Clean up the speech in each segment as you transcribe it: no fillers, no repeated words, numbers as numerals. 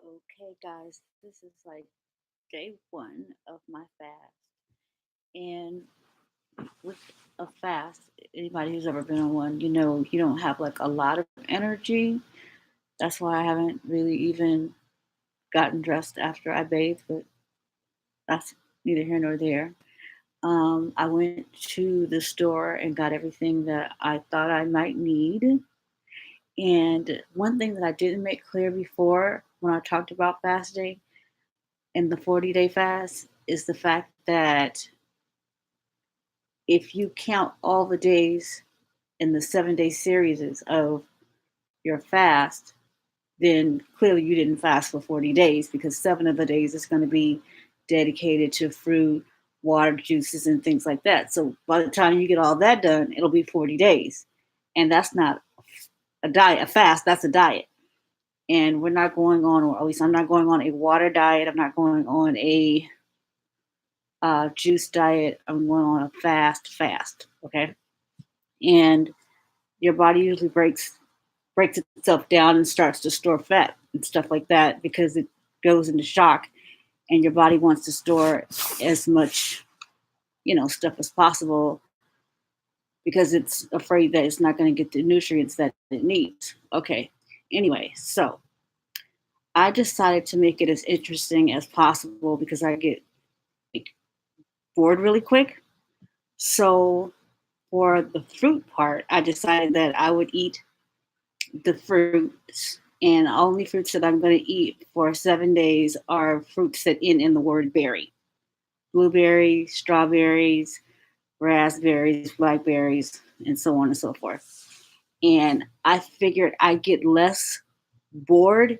Okay, guys, this is like day one of my fast. And with a fast, anybody who's ever been on one, you don't have like a lot of energy. That's why I haven't really even gotten dressed after I bathed, but that's neither here nor there. I went to the store and got everything that I thought I might need. And one thing that I didn't make clear before when I talked about fasting and the 40-day fast is the fact that if you count all the days in the 7-day series of your fast, then clearly you didn't fast for 40 days because 7 of the days is going to be dedicated to fruit, water, juices, and things like that. So by the time you get all that done, it'll be 40 days. And that's not a diet, a fast, that's a diet. And we're not going on, or at least I'm not going on a water diet. I'm not going on a juice diet. I'm going on a fast. Okay. And your body usually breaks itself down and starts to store fat and stuff like that because it goes into shock and your body wants to store as much, stuff as possible because it's afraid that it's not going to get the nutrients that it needs. Okay. Anyway, so I decided to make it as interesting as possible because I get like, bored really quick. So for the fruit part, I decided that I would eat the fruits, and only fruits that I'm going to eat for 7 days are fruits that end in the word berry: blueberries, strawberries, raspberries, blackberries, and so on and so forth. And I figured I'd get less bored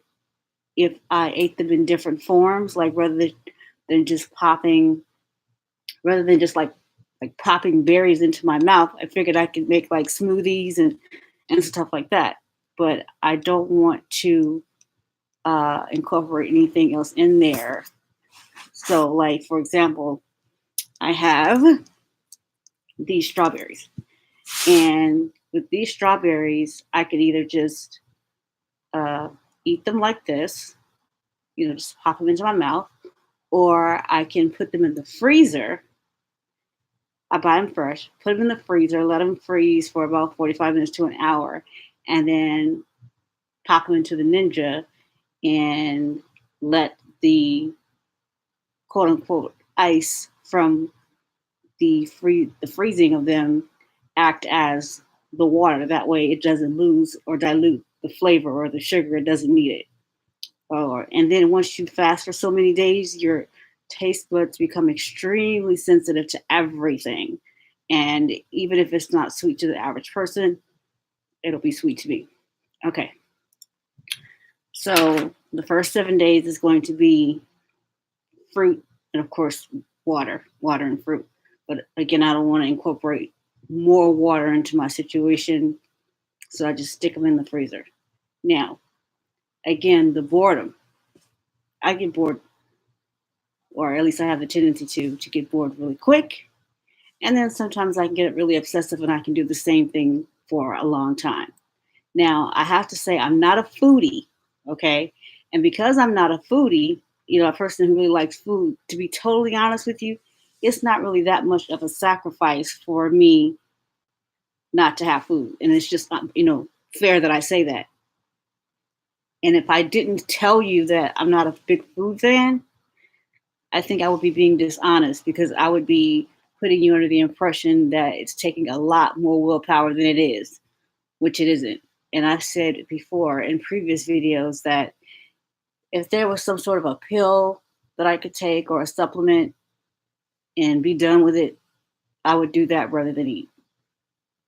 if I ate them in different forms, like than just popping, rather than just like popping berries into my mouth. I figured I could make like smoothies and stuff like that. But I don't want to incorporate anything else in there. So, like for example, I have these strawberries, and with these strawberries, I could either just uh, eat them like this, just pop them into my mouth, or I can put them in the freezer. I buy them fresh, put them in the freezer, let them freeze for about 45 minutes to an hour, and then pop them into the Ninja and let the quote unquote ice from the freezing of them act as the water. That way it doesn't lose or dilute the flavor or the sugar. It doesn't need it. And then once you fast for so many days, your taste buds become extremely sensitive to everything. And even if it's not sweet to the average person, it'll be sweet to me. Okay. So the first 7 days is going to be fruit and of course water and fruit. But again, I don't want to incorporate more water into my situation, so I just stick them in the freezer. Now, again, the boredom. I get bored, or at least I have the tendency to get bored really quick, and then sometimes I can get really obsessive, and I can do the same thing for a long time. Now, I have to say I'm not a foodie, okay? And because I'm not a foodie, a person who really likes food, to be totally honest with you, it's not really that much of a sacrifice for me not to have food. And it's just not, fair that I say that. And if I didn't tell you that I'm not a big food fan, I think I would be being dishonest because I would be putting you under the impression that it's taking a lot more willpower than it is, which it isn't. And I've said before in previous videos that if there was some sort of a pill that I could take or a supplement and be done with it, I would do that rather than eat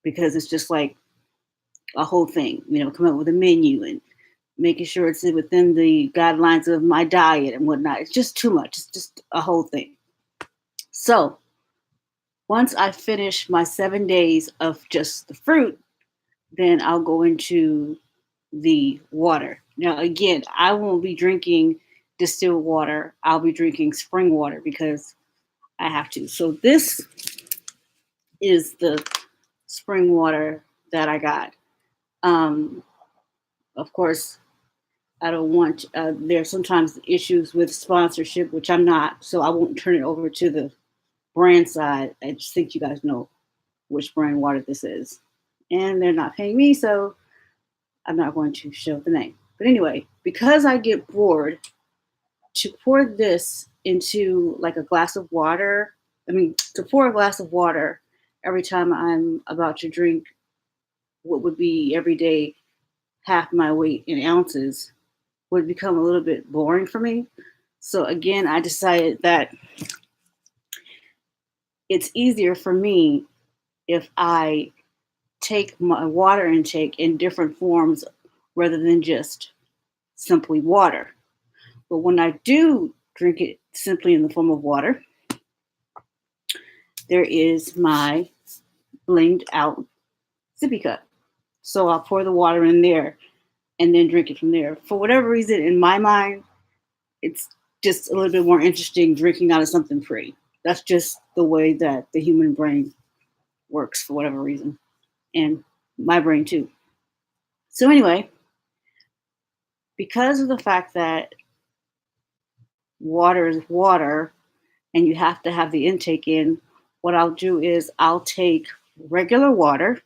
because it's just like a whole thing, come up with a menu and making sure it's within the guidelines of my diet and whatnot. It's just too much. It's just a whole thing. So once I finish my 7 days of just the fruit, then I'll go into the water. Now, again, I won't be drinking distilled water. I'll be drinking spring water because I have to. So this is the spring water that I got. Of course, I don't want. There's sometimes issues with sponsorship, which I'm not, so I won't turn it over to the brand side. I just think you guys know which brand water this is, and they're not paying me, so I'm not going to show the name. But anyway, because I get bored, to pour this into like a glass of water, to pour a glass of water every time I'm about to drink what would be every day half my weight in ounces would become a little bit boring for me. So again, I decided that it's easier for me if I take my water intake in different forms rather than just simply water. But when I do drink it simply in the form of water, there is my blinged out sippy cup. So I'll pour the water in there and then drink it from there. For whatever reason, in my mind, it's just a little bit more interesting drinking out of something free. That's just the way that the human brain works for whatever reason, and my brain too. So, anyway, because of the fact that water is water and you have to have the intake in, what I'll do is I'll take regular water,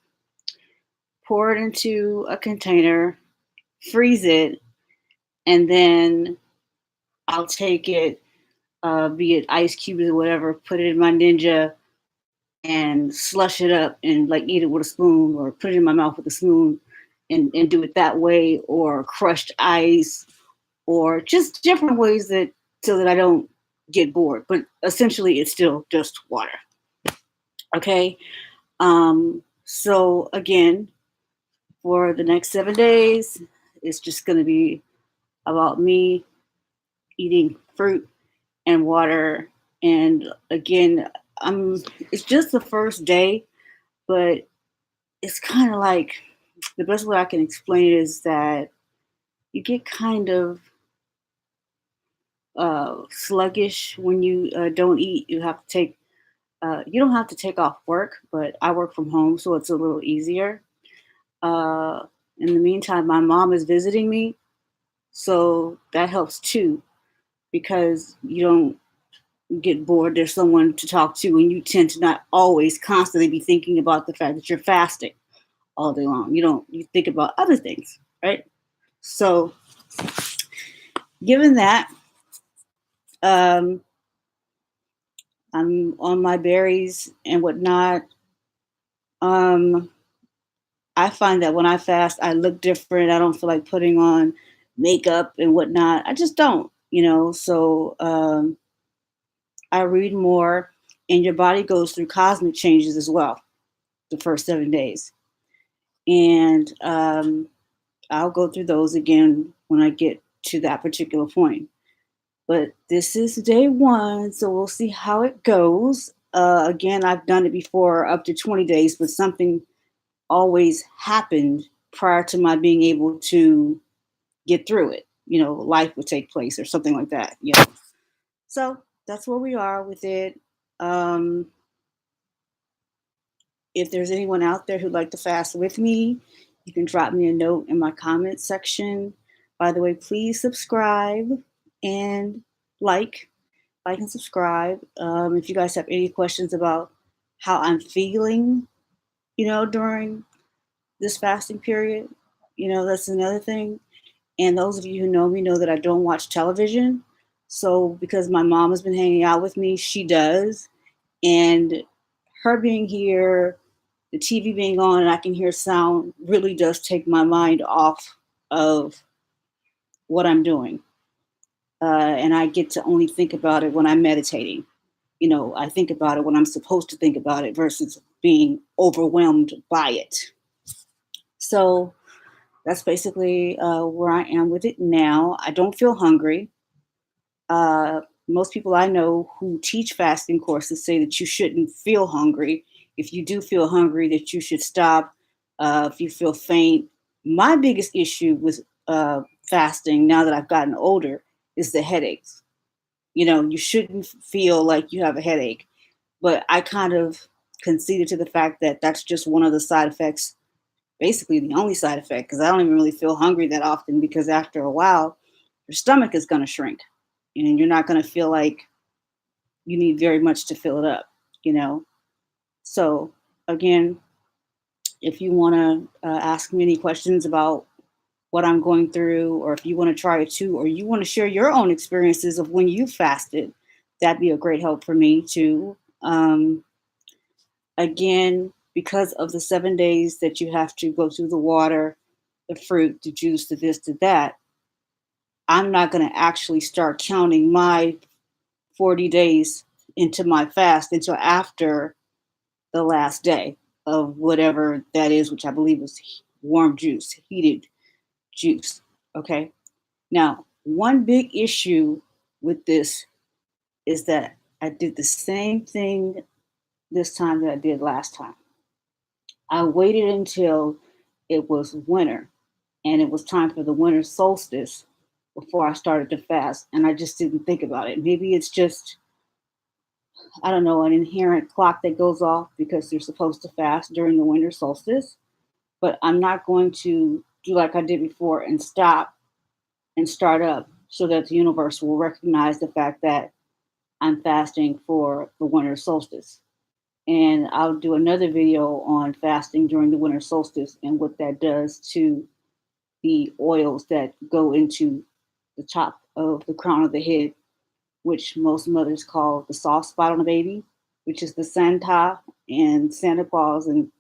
pour it into a container, freeze it, and then I'll take it, be it ice cubes or whatever, put it in my Ninja and slush it up and like eat it with a spoon or put it in my mouth with a spoon and do it that way, or crushed ice, or just different ways that so that I don't get bored. But essentially, it's still just water. Okay. So again, for the next 7 days, it's just going to be about me eating fruit and water. And again, it's just the first day, but it's kind of like the best way I can explain it is that you get kind of sluggish when you don't eat. You don't have to take off work, but I work from home, so it's a little easier. Uh, in the meantime, my mom is visiting me, so that helps too because you don't get bored. There's someone to talk to, and you tend to not always constantly be thinking about the fact that you're fasting all day long. You think about other things, right? So, given that, um, I'm on my berries and whatnot. Um, I find that when I fast, I look different. I don't feel like putting on makeup and whatnot. I just don't. So I read more, and your body goes through cosmic changes as well the first 7 days. And I'll go through those again when I get to that particular point. But this is day one, so we'll see how it goes. Again, I've done it before up to 20 days, but something always happened prior to my being able to get through it. Life would take place or something like that. So that's where we are with it. Um, if there's anyone out there who'd like to fast with me, you can drop me a note in my comments section. By the way, please subscribe and like, like and subscribe. If you guys have any questions about how I'm feeling, during this fasting period, that's another thing. And those of you who know me know that I don't watch television. So because my mom has been hanging out with me, she does. And her being here, the TV being on, and I can hear sound really does take my mind off of what I'm doing. And I get to only think about it when I'm meditating. I think about it when I'm supposed to think about it versus being overwhelmed by it. So that's basically where I am with it now. I don't feel hungry. Most people I know who teach fasting courses say that you shouldn't feel hungry. If you do feel hungry, that you should stop. If you feel faint, my biggest issue with fasting now that I've gotten older is the headaches. You shouldn't feel like you have a headache, but I kind of conceded to the fact that that's just one of the side effects basically the only side effect, because I don't even really feel hungry that often, because after a while, your stomach is going to shrink and you're not going to feel like you need very much to fill it up, you know? So, again, if you want to ask me any questions about what I'm going through, or if you want to try it too, or you want to share your own experiences of when you fasted, that'd be a great help for me too. Again, because of the 7 days that you have to go through the water, the fruit, the juice, the this, the that, I'm not going to actually start counting my 40 days into my fast until after the last day of whatever that is, which I believe was warm juice, heated juice. Okay. Now, one big issue with this is that I did the same thing this time that I did last time. I waited until it was winter and it was time for the winter solstice before I started to fast. And I just didn't think about it. Maybe it's just, I don't know, an inherent clock that goes off because you're supposed to fast during the winter solstice. But I'm not going to do like I did before and stop and start up, so that the universe will recognize the fact that I'm fasting for the winter solstice. And I'll do another video on fasting during the winter solstice and what that does to the oils that go into the top of the crown of the head, which most mothers call the soft spot on the baby, which is the Santa and Santa Claus. And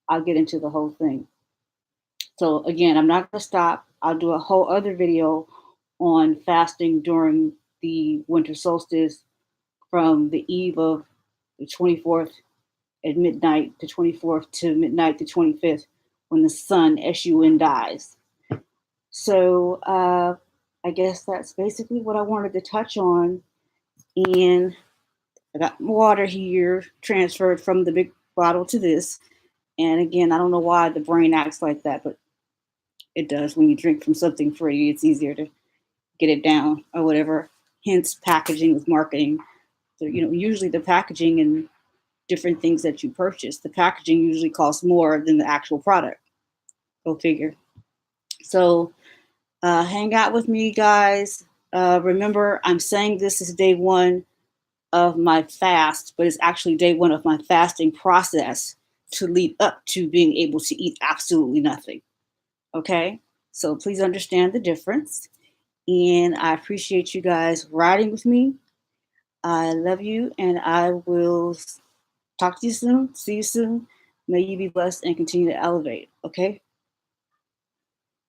I'll get into the whole thing. So again, I'm not going to stop. I'll do a whole other video on fasting during the winter solstice from the eve of the 24th at midnight, the 24th to midnight, the 25th, when the sun, sun, dies. So I guess that's basically what I wanted to touch on. And I got water here transferred from the big bottle to this. And again, I don't know why the brain acts like that, but it does. When you drink from something free, it's easier to get it down or whatever. Hence, packaging with marketing. So, usually the packaging and different things that you purchase, the packaging usually costs more than the actual product. Go figure. So, hang out with me, guys. Remember, I'm saying this is day one of my fast, but it's actually day one of my fasting process to lead up to being able to eat absolutely nothing. Okay? So please understand the difference. And I appreciate you guys riding with me. I love you, and I will talk to you soon. See you soon. May you be blessed and continue to elevate. Okay?